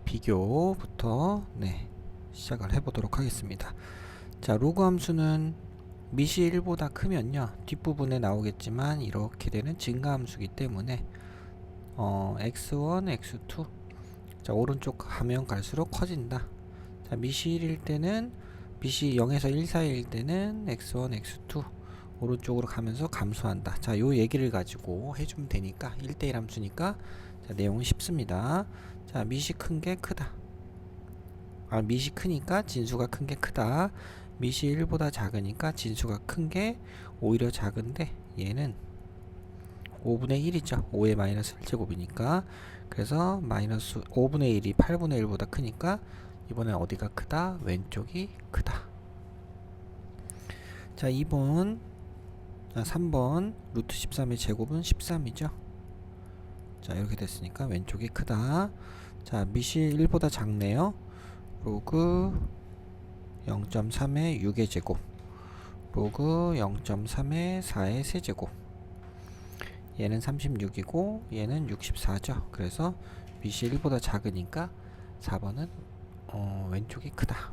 비교부터 시작을 해보도록 하겠습니다. 자, 로그 함수는 밑이 1보다 크면요 뒷부분에 나오겠지만 이렇게 되는 증가 함수이기 때문에 x1, x2 자 오른쪽 가면 갈수록 커진다. 자, 밑이 1일 때는 밑이 0에서 1 사이일 때는 x1, x2 오른쪽으로 가면서 감소한다. 자, 요 얘기를 가지고 해주면 되니까 1대1 함수니까 자, 내용은 쉽습니다. 자, 밑이 큰 게 크다. 밑이 크니까 진수가 큰 게 크다. 밑이 1보다 작으니까 진수가 큰 게 오히려 작은데 얘는 5분의 1이죠. 5의 마이너스 1제곱이니까. 그래서 마이너스 5분의 1이 8분의 1보다 크니까 이번엔 어디가 크다? 왼쪽이 크다. 자, 2번 3번 루트 13의 제곱은 13이죠. 자, 이렇게 됐으니까 왼쪽이 크다. 자, 밑이 1보다 작네요. 로그 0.3의 6의 제곱, 로그 0.3의 4의 세제곱. 얘는 36이고 얘는 64죠. 그래서 밑이 1보다 작으니까 4번은 왼쪽이 크다.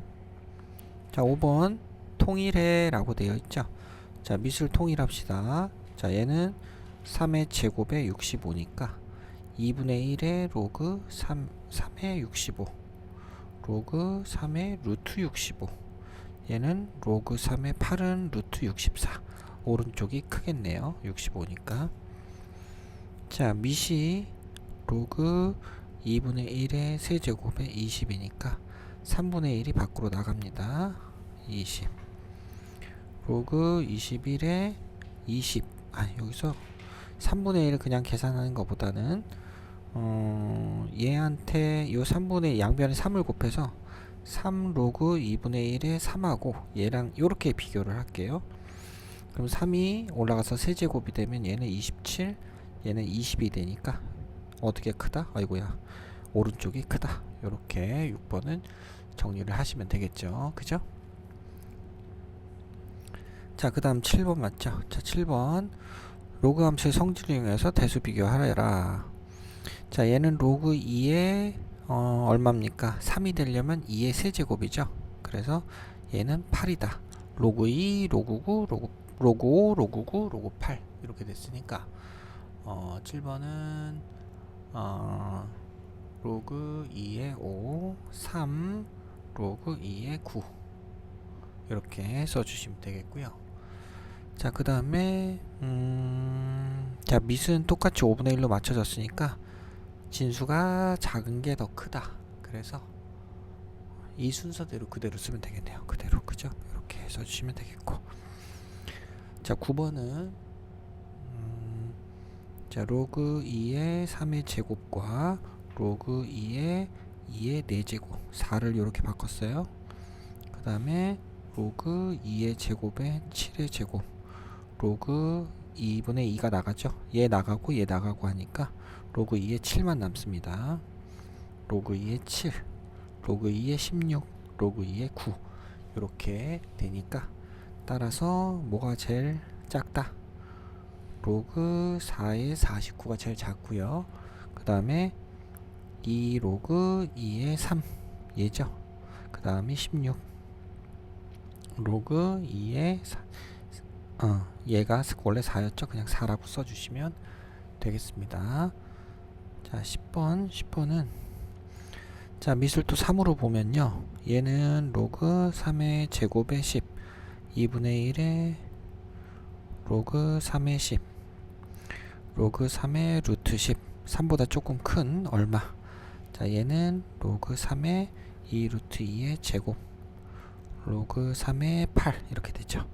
자, 5번 통일해 라고 되어 있죠. 자, 밑을 통일합시다. 자, 얘는 3의 제곱에 65니까 2분의 1의 로그 3의 65, 로그 3의 루트 65. 얘는 로그 3의 8은 루트 64. 오른쪽이 크겠네요. 65니까. 자, 밑이 로그 2분의 1의 세제곱에 20이니까 3분의 1이 밖으로 나갑니다. 20. 로그 21에 20. 여기서 3분의 1을 그냥 계산하는 것보다는 얘한테 요 3분의 양변에 3을 곱해서 3 로그 2분의 1에 3하고 얘랑 요렇게 비교를 할게요. 그럼 3이 올라가서 세제곱이 되면 얘는 27, 얘는 20이 되니까 어떻게 크다? 아이고야, 오른쪽이 크다. 요렇게 6번은 정리를 하시면 되겠죠. 그죠? 자, 그 다음 7번 맞죠? 자, 7번 로그 함수의 성질을 이용해서 대수 비교하라. 자, 얘는 로그 2의 얼마입니까? 3이 되려면 2의 세제곱이죠. 그래서 얘는 8이다. 로그 2, 로그 9, 로그 5, 로그 9, 로그 8 이렇게 됐으니까 7번은 로그 2의 5, 3, 로그 2의 9 이렇게 써주시면 되겠고요. 자, 그 다음에 자, 밑은 똑같이 5분의 1로 맞춰졌으니까 진수가 작은 게 더 크다. 그래서 이 순서대로 그대로 쓰면 되겠네요. 그대로, 그죠? 이렇게 써주시면 되겠고. 자, 9번은 자, 로그 2의 3의 제곱과 로그 2의 2의 4제곱 4를 이렇게 바꿨어요. 그 다음에 로그 2의 제곱에 7의 제곱, 로그 2분의 2가 나가죠. 얘 나가고 얘 나가고 하니까 로그 2의 7만 남습니다. 로그 2의 7, 로그 2의 16, 로그 2의 9 이렇게 되니까 따라서 뭐가 제일 작다? 로그 4의 49가 제일 작고요. 그 다음에 2 로그 2의 3 얘죠. 그 다음에 16 로그 2의 4 얘가 원래 4였죠. 그냥 4라고 써주시면 되겠습니다. 자, 10번은 자, 밑을 또 3으로 보면요 얘는 로그 3의 제곱에 10, 2분의 1의 로그 3의 10, 로그 3의 루트 10, 3보다 조금 큰 얼마. 자, 얘는 로그 3의 2 루트 2의 제곱, 로그 3의 8 이렇게 되죠.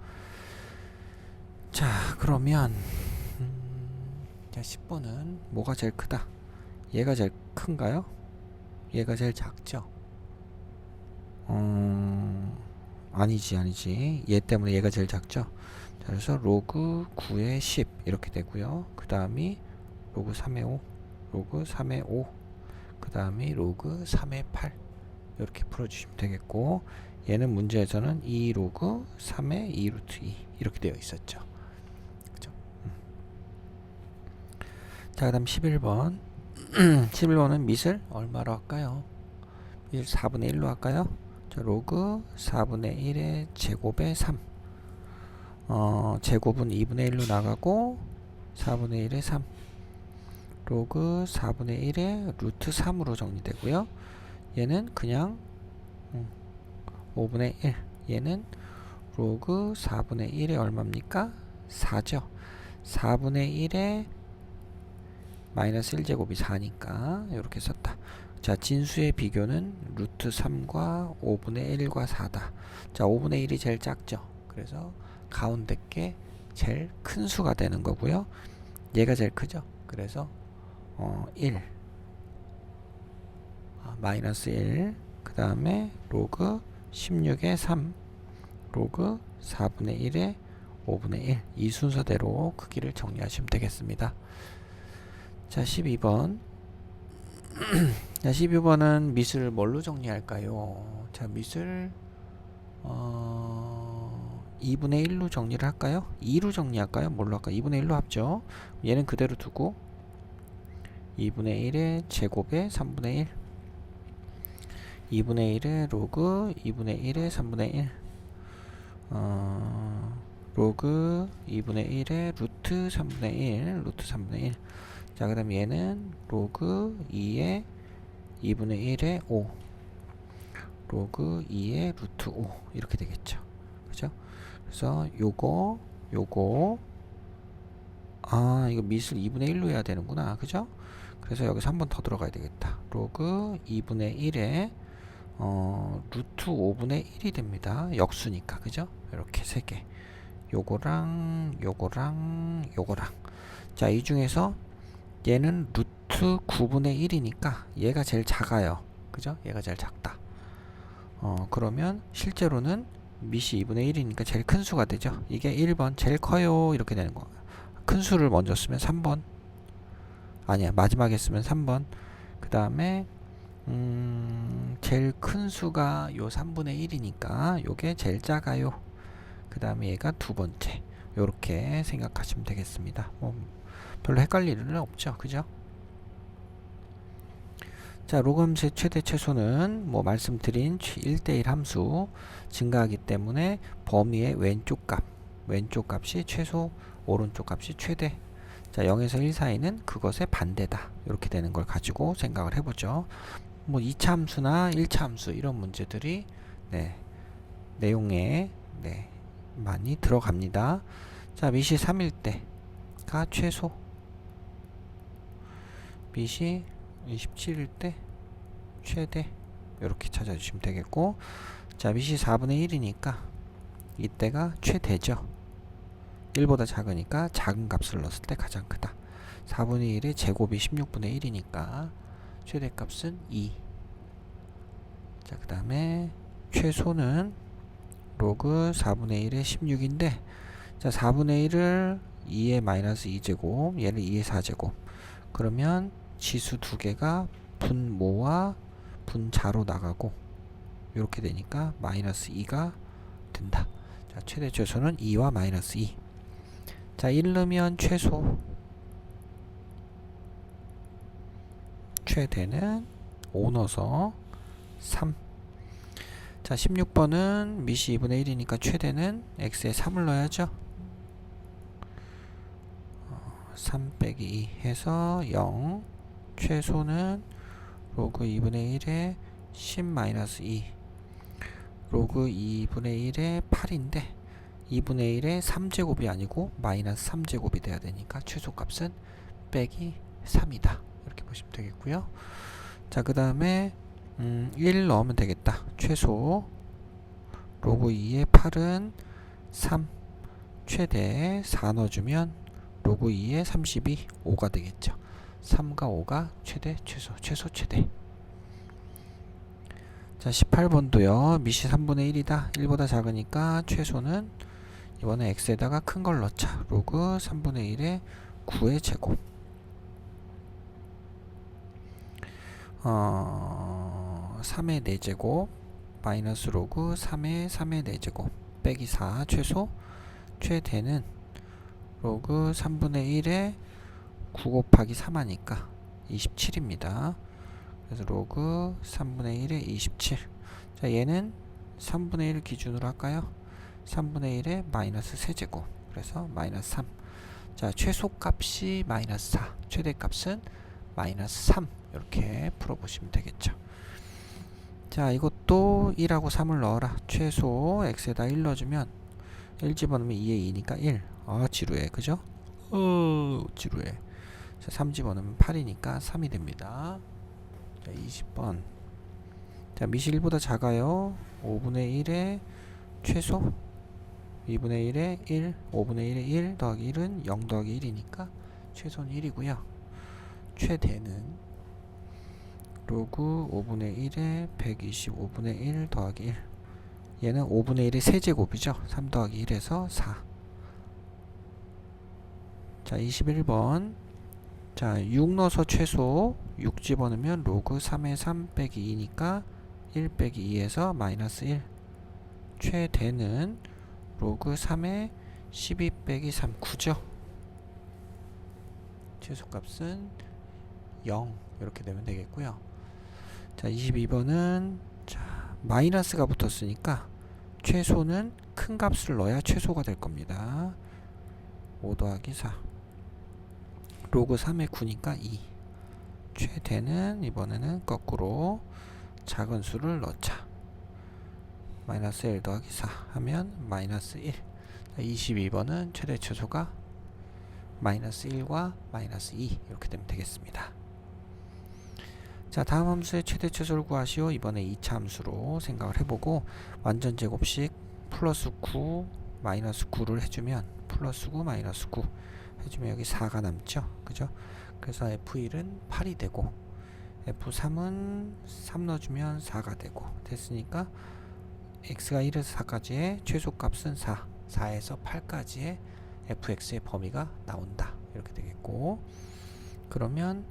자, 그러면 자, 10번은 뭐가 제일 크다? 얘가 제일 큰가요? 얘가 제일 작죠? 아니지. 얘 때문에 얘가 제일 작죠? 자, 그래서 로그 9의 10 이렇게 되고요. 그 다음이 로그 3의 5, 로그 3의 5, 그 다음이 로그 3의 8 이렇게 풀어주시면 되겠고, 얘는 문제에서는 2 로그 3의 2 루트 2 이렇게 되어 있었죠. 그죠? 자, 그 다음 11번 11번은 밑을 얼마로 할까요? 4분의 1로 할까요? 자, 로그 4분의 1의 제곱의 3. 제곱은 2분의 1로 나가고 4분의 1의 3. 로그 4분의 1의 루트 3으로 정리되고요. 얘는 그냥 5분의 1. 얘는 로그 4분의 1의 얼마입니까? 4죠. 4분의 1의 마이너스 1제곱이 4니까 이렇게 썼다. 자, 진수의 비교는 루트 3과 5분의 1과 4다. 자, 5분의 1이 제일 작죠. 그래서 가운데 게 제일 큰 수가 되는 거고요. 얘가 제일 크죠. 그래서 1 마이너스 1, 그 다음에 로그 16의 3, 로그 4분의 1의 5분의 1. 이 순서대로 크기를 정리하시면 되겠습니다. 자, 12번. 자, 12번은 미술 뭘로 정리할까요? 자, 미술 2분의 1로 정리를 할까요? 2로 정리할까요? 뭘로 할까요? 2분의 1로 합죠. 얘는 그대로 두고 2분의 1의 제곱에 3분의 1, 2분의 1의 로그 2분의 1의 3분의 1, 로그 2분의 1의 루트 3분의 1, 루트 3분의 1. 자, 그 다음 얘는 로그 2의 2분의 1의 5, 로그 2의 루트 5 이렇게 되겠죠. 그죠? 그래서 요거 이거 미술 2분의 1로 해야 되는구나. 그죠? 그래서 여기서 한 번 더 들어가야 되겠다. 로그 2분의 1에 루트 5분의 1이 됩니다. 역수니까. 그죠? 이렇게 세 개. 요거랑 요거랑 요거랑. 자, 이 중에서 얘는 루트 9분의 1이니까 얘가 제일 작아요. 그죠? 얘가 제일 작다. 그러면 실제로는 밑이 2분의 1이니까 제일 큰 수가 되죠. 이게 1번 제일 커요 이렇게 되는 거. 큰 수를 먼저 쓰면 3번. 아니야, 마지막에 쓰면 3번. 그 다음에 제일 큰 수가 요 3분의 1이니까 요게 제일 작아요. 그 다음에 얘가 두 번째. 요렇게 생각하시면 되겠습니다. 별로 헷갈릴 일은 없죠. 그죠? 자, 로그함수의 최대 최소는 말씀드린 1대1 함수 증가하기 때문에 범위의 왼쪽 값이 최소, 오른쪽 값이 최대. 자, 0에서 1 사이는 그것의 반대다. 이렇게 되는 걸 가지고 생각을 해보죠. 2차 함수나 1차 함수 이런 문제들이 내용에 많이 들어갑니다. 자, 밑이 3일 때가 최소, 밑이 27일 때 최대 이렇게 찾아주시면 되겠고, 자, 밑이 4분의 1이니까 이때가 최대죠. 1보다 작으니까 작은 값을 넣었을 때 가장 크다. 4분의 1의 제곱이 16분의 1이니까 최대값은 2. 자, 그 다음에 최소는 로그 4분의 1의 16인데, 자, 4분의 1을 2의 마이너스 2제곱, 얘를 2의 4제곱. 그러면 지수 두 개가 분모와 분자로 나가고 이렇게 되니까 마이너스 2가 된다. 자, 최대 최소는 2와 마이너스 2. 자, 1 넣으면 최소, 최대는 5 넣어서 3. 자, 16번은 밑이 2분의 1이니까 최대는 x에 3을 넣어야죠. 3 빼기 2 해서 0. 최소는 로그 2분의 1에 10 마이너스 2. 로그 2분의 1에 8인데 2분의 1에 3제곱이 아니고 마이너스 3제곱이 돼야 되니까 최소값은 빼기 3이다. 이렇게 보시면 되겠고요. 자, 그 다음에 1 넣으면 되겠다. 최소 로그 2의 8은 3, 최대 4 넣어주면 로그 2의 30이 5가 되겠죠. 3과 5가 최대, 최소, 최소, 최대. 자, 18번도요. 밑이 3분의 1이다. 1보다 작으니까 최소는 이번에 x에다가 큰 걸 넣자. 로그 3분의 1의 9의 제곱. 3의 4제곱 마이너스 로그 3의 3의 4제곱 빼기 4 최소, 최대는 로그 3분의 1에 9 곱하기 3 하니까 27입니다. 그래서 로그 3분의 1에 27. 자, 얘는 3분의 1 기준으로 할까요? 3분의 1에 마이너스 세제곱. 그래서 마이너스 3. 자, 최소값이 마이너스 4. 최대값은 마이너스 3. 이렇게 풀어보시면 되겠죠. 자, 이것도 1하고 3을 넣어라. 최소 x에다 1 넣어주면 1 집어넣으면 2에 2니까 1. 아, 지루해. 그죠? 지루해. 자, 3 집어넣으면 8이니까 3이 됩니다. 자, 20번. 자, 미시 1보다 작아요. 5분의 1의 최소 2분의 1에 1, 5분의 1에 1 더하기 1은 0 더하기 1이니까 최소는 1이고요. 최대는 로그 5분의 1에 125분의 1 더하기 1. 얘는 5분의 1의 세제곱이죠. 3 더하기 1에서 4. 자, 21번. 자, 6 넣어서 최소 6 집어넣으면 로그 3의 3 빼기 2니까 1 빼기 2에서 마이너스 1. 최대는 로그 3의 12 빼기 3, 9죠. 최소값은 0. 이렇게 되면 되겠고요. 자, 22번은 자, 마이너스가 붙었으니까 최소는 큰 값을 넣어야 최소가 될 겁니다. 5 더하기 4. 로그 3의 9니까 2. 최대는 이번에는 거꾸로 작은 수를 넣자. 마이너스 1 더하기 4 하면 마이너스 1. 22번은 최대 최소가 마이너스 1과 마이너스 2 이렇게 되면 되겠습니다. 자, 다음 함수의 최대 최소를 구하시오. 이번에 2차 함수로 생각을 해보고 완전 제곱식 플러스 9 마이너스 9를 해주면 플러스 9 마이너스 9 해주면 여기 4가 남죠. 그죠? 그래서 F1은 8이 되고 F3은 3 넣어주면 4가 되고 됐으니까 x가 1에서 4까지의 최소값은 4, 4에서 8까지의 fx의 범위가 나온다. 이렇게 되겠고 그러면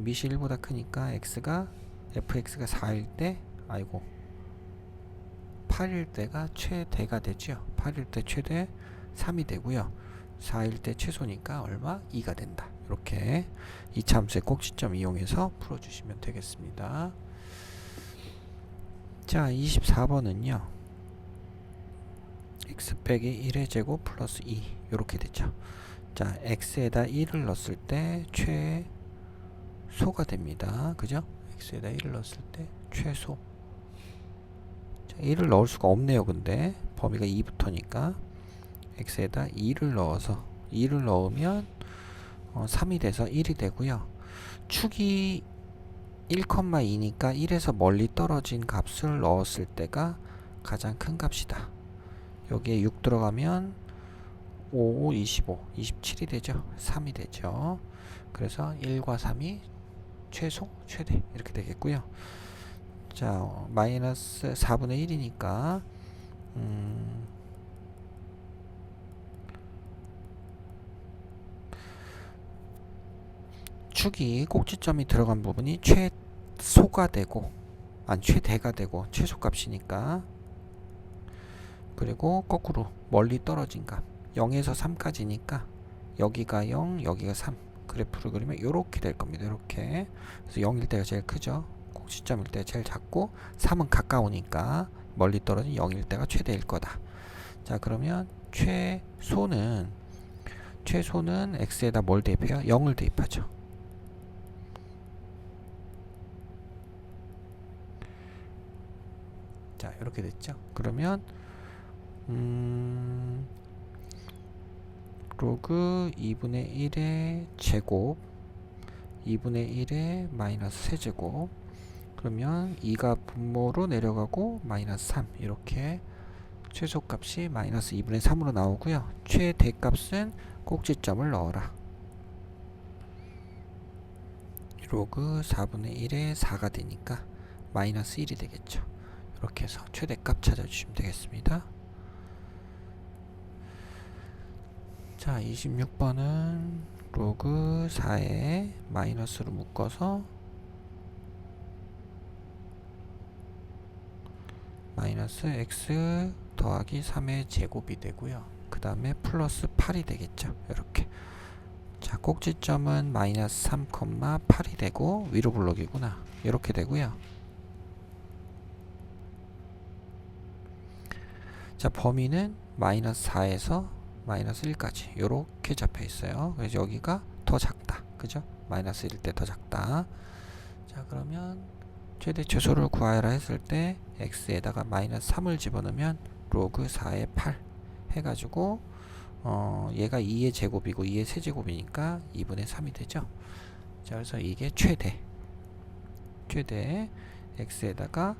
미시 1보다 크니까 fx가 4일 때 8일 때가 최대가 되죠. 8일 때 최대 3이 되고요. 4일 때 최소니까 얼마? 2가 된다. 이렇게 2차 함수의 꼭지점 이용해서 풀어주시면 되겠습니다. 자, 24번은요. x 빼기 1의 제곱 플러스 2 이렇게 되죠. 자, x에다 1을 넣었을 때 최소가 됩니다. 그죠? x에다 1을 넣었을 때 최소. 자, 1을 넣을 수가 없네요. 근데 범위가 2부터니까 x에다 2를 넣어서 2를 넣으면 3이 돼서 1이 되고요. 축이 1,2니까 1에서 멀리 떨어진 값을 넣었을 때가 가장 큰 값이다. 여기에 6 들어가면 5, 25, 27이 되죠. 3이 되죠. 그래서 1과 3이 최소, 최대 이렇게 되겠고요. 자, 마이너스 4분의 1이니까 축이 꼭지점이 들어간 부분이 최소가 되고 최대가 되고 최소값이니까 그리고 거꾸로 멀리 떨어진 값 0에서 3까지니까 여기가 0 여기가 3 그래프를 그리면 이렇게 될 겁니다. 이렇게 그래서 0일 때가 제일 크죠. 꼭지점일 때 제일 작고 3은 가까우니까 멀리 떨어진 0일 때가 최대일 거다. 자, 그러면 최소는 x에다 뭘 대입해요? 0을 대입하죠. 자, 이렇게 됐죠. 그러면 로그 2분의 1의 제곱 2분의 1의 마이너스 세제곱 그러면 2가 분모로 내려가고 마이너스 3 이렇게 최소값이 마이너스 2분의 3으로 나오고요. 최대값은 꼭지점을 넣어라. 로그 4분의 1의 4가 되니까 마이너스 1이 되겠죠. 이렇게 해서 최대값 찾아주시면 되겠습니다. 자, 26번은 로그 4에 마이너스로 묶어서 마이너스 x 더하기 3의 제곱이 되고요. 그 다음에 플러스 8이 되겠죠. 이렇게. 자, 꼭지점은 마이너스 3,8이 되고 위로 블록이구나. 이렇게 되고요. 자, 범위는 마이너스 4에서 마이너스 1까지 이렇게 잡혀 있어요. 그래서 여기가 더 작다. 그죠? 마이너스 1일 때 더 작다. 자, 그러면 최대 최소를 구하라 했을 때 x에다가 마이너스 3을 집어넣으면 로그 4의 8 해가지고 얘가 2의 제곱이고 2의 세제곱이니까 2분의 3이 되죠. 자, 그래서 이게 최대 x에다가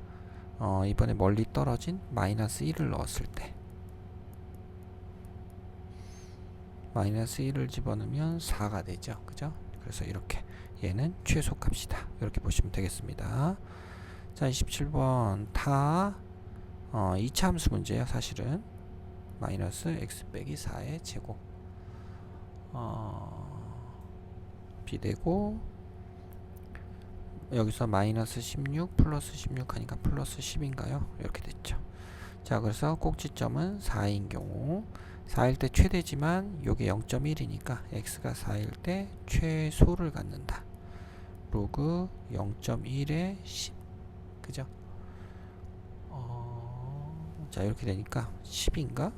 이번에 멀리 떨어진 마이너스 1을 넣었을 때 마이너스 1을 집어넣으면 4가 되죠. 그죠? 그래서 이렇게 얘는 최소값이다. 이렇게 보시면 되겠습니다. 자, 27번 다 2차 함수 문제예요. 사실은 마이너스 x 빼기 4의 제곱 비되고 여기서 마이너스 16 플러스 16 하니까 플러스 10인가요? 이렇게 됐죠. 자, 그래서 꼭지점은 4인 경우 4일 때 최대지만 요게 0.1이니까 x가 4일 때 최소를 갖는다. 로그 0.1에 10 그죠? 자, 이렇게 되니까 10인가?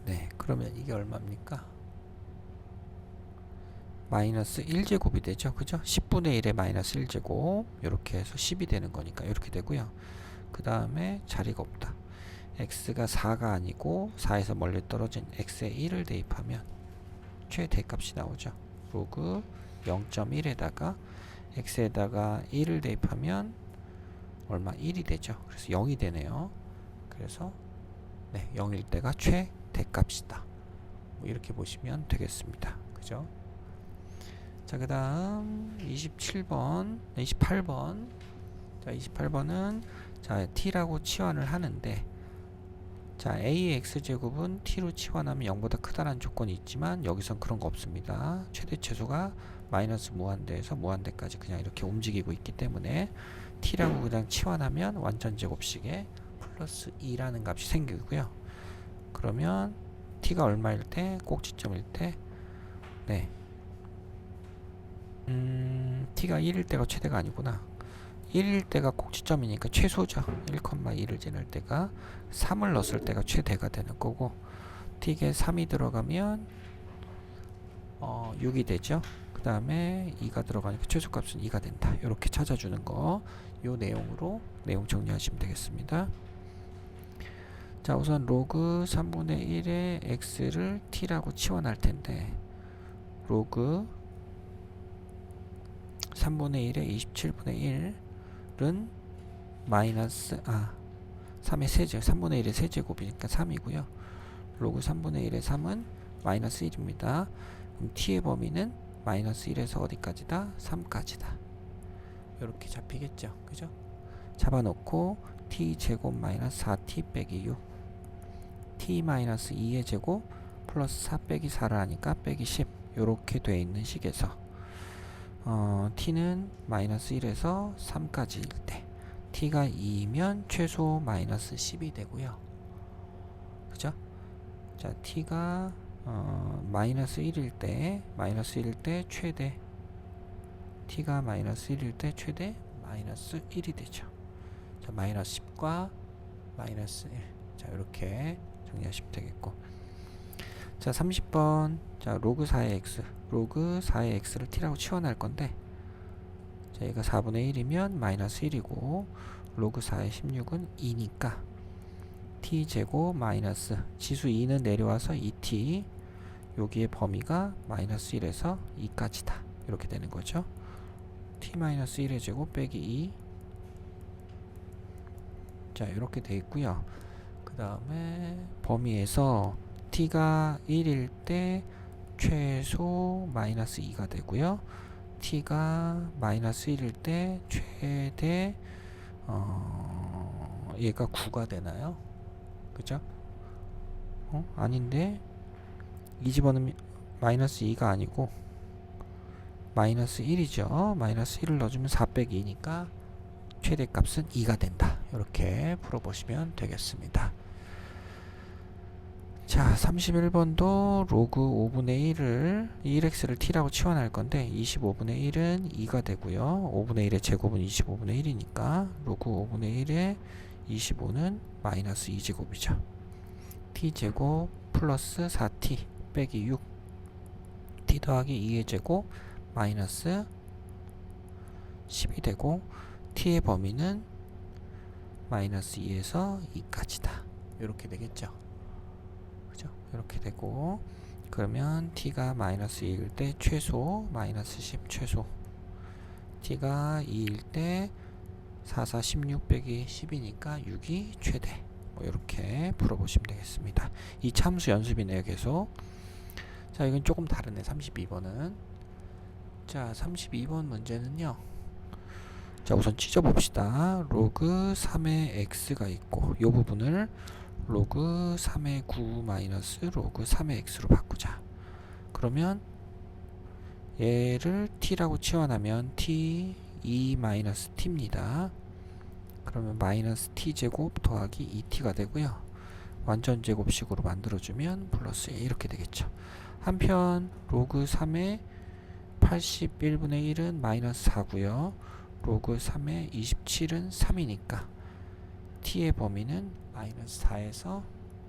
네, 그러면 이게 얼마입니까? 마이너스 1제곱이 되죠. 그죠? 10분의 1에 마이너스 1제곱 이렇게 해서 10이 되는 거니까 이렇게 되고요. 그 다음에 자리가 없다. x가 4가 아니고 4에서 멀리 떨어진 x에 1을 대입하면 최대값이 나오죠. 로그 0.1에다가 x에다가 1을 대입하면 얼마? 1이 되죠. 그래서 0이 되네요. 그래서 네, 0일 때가 최대값이다. 뭐 이렇게 보시면 되겠습니다. 그죠? 자, 그 다음 28번 자, 28번은 자, t라고 치환을 하는데 자, a의 x제곱은 t로 치환하면 0보다 크다라는 조건이 있지만 여기선 그런 거 없습니다. 최대 최소가 마이너스 무한대에서 무한대까지 그냥 이렇게 움직이고 있기 때문에 t라고 그냥 치환하면 완전 제곱식에 플러스 2라는 값이 생기고요. 그러면 t가 얼마일 때? 꼭지점일 때 네, t가 1일 때가 최대가 아니구나. 1일 때가 꼭지점이니까 최소죠. 1,2를 지날 때가 3을 넣었을 때가 최대가 되는 거고 t에 3이 들어가면 6이 되죠. 그 다음에 2가 들어가니까 최소값은 2가 된다. 이렇게 찾아주는 거 요 내용으로 내용 정리하시면 되겠습니다. 자, 우선 로그 3분의 1의 x를 t라고 치환할 텐데 로그 3분의 1의 27분의 1은 마이너스 3의 세제곱 3분의 1의 세제곱이니까 3이고요. 로그 3분의 1의 3은 마이너스 1입니다. 그럼 t의 범위는 마이너스 1에서 어디까지다? 3까지다. 이렇게 잡히겠죠. 그죠? 잡아놓고 t제곱 마이너스 4t 빼기 6 t 마이너스 2의 제곱 플러스 4 빼기 4를 하니까 빼기 10 이렇게 돼 있는 식에서 t는 마이너스 1에서 3까지일 때 t가 2이면 최소 마이너스 10이 되고요. 그죠? 자, t가 마이너스 1일 때 최대 t가 마이너스 1일 때 최대 마이너스 1이 되죠. 자, 마이너스 10과 마이너스 1. 자, 이렇게 정리하시면 되겠고. 자, 30번. 자, 로그 4의 x. 로그 4의 x를 t라고 치환할 건데, 자, 얘가 4분의 1이면 마이너스 1이고, 로그 4의 16은 2니까, t제곱 마이너스, 지수 2는 내려와서 2t, 여기의 범위가 마이너스 1에서 2까지다. 이렇게 되는 거죠. t-1의 제곱 빼기 2. 자, 이렇게 돼 있고요. 그 다음에 범위에서 t가 1일 때 최소 마이너스 2가 되고요. t가 마이너스 1일 때 최대 얘가 9가 되나요? 그죠? 아닌데 이 집어넣으면 마이너스 2가 아니고 마이너스 1이죠. 마이너스 1을 넣어주면 4 빼기 2니까 최대값은 2가 된다. 이렇게 풀어보시면 되겠습니다. 자, 31번도 로그 5분의 1을 1x를 t라고 치환할 건데 25분의 1은 2가 되고요. 5분의 1의 제곱은 25분의 1이니까 로그 5분의 1의 25는 마이너스 2제곱이죠. t제곱 플러스 4t 빼기 6 t 더하기 2의 제곱 마이너스 10이 되고 t의 범위는 마이너스 2에서 2까지다. 이렇게 되겠죠. 그죠? 이렇게 되고 그러면 t가 마이너스 2일 때 최소 마이너스 10 최소 t가 2일 때 4, 4, 16 빼기 10이니까 6이 최대. 뭐 이렇게 풀어보시면 되겠습니다. 이 참수 연습이네요. 계속. 자, 이건 조금 다르네. 32번은. 자, 32번 문제는요. 자, 우선 찢어봅시다. 로그 3의 x가 있고 이 부분을 로그 3의 9 마이너스 로그 3의 x로 바꾸자. 그러면 얘를 t라고 치환하면 t 2 마이너스 t입니다. 그러면 마이너스 t제곱 더하기 2t가 되고요. 완전 제곱식으로 만들어주면 플러스 이렇게 되겠죠. 한편 로그 3의 81분의 1은 마이너스 4고요. 로그 3의 27은 3이니까 t의 범위는 마이너스 4에서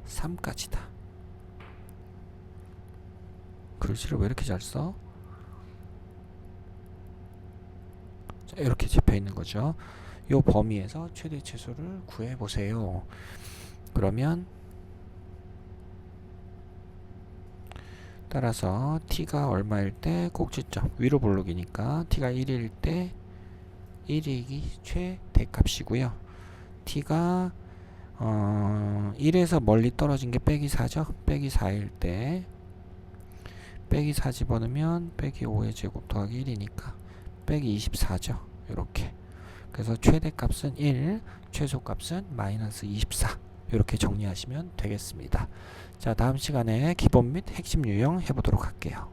3까지다. 글씨를 왜 이렇게 잘 써? 자, 이렇게 잡혀 있는 거죠. 요 범위에서 최대 최소를 구해 보세요. 그러면 따라서 t가 얼마일 때 꼭지점 위로 볼록이니까 t가 1일 때 1이 최대값이고요. t가 1에서 멀리 떨어진 게 빼기 4죠. 빼기 4일 때 빼기 4 집어넣으면 빼기 5의 제곱 더하기 1이니까 빼기 24죠. 이렇게. 그래서 최대값은 1, 최소값은 마이너스 24. 이렇게 정리하시면 되겠습니다. 자, 다음 시간에 기본 및 핵심 유형 해보도록 할게요.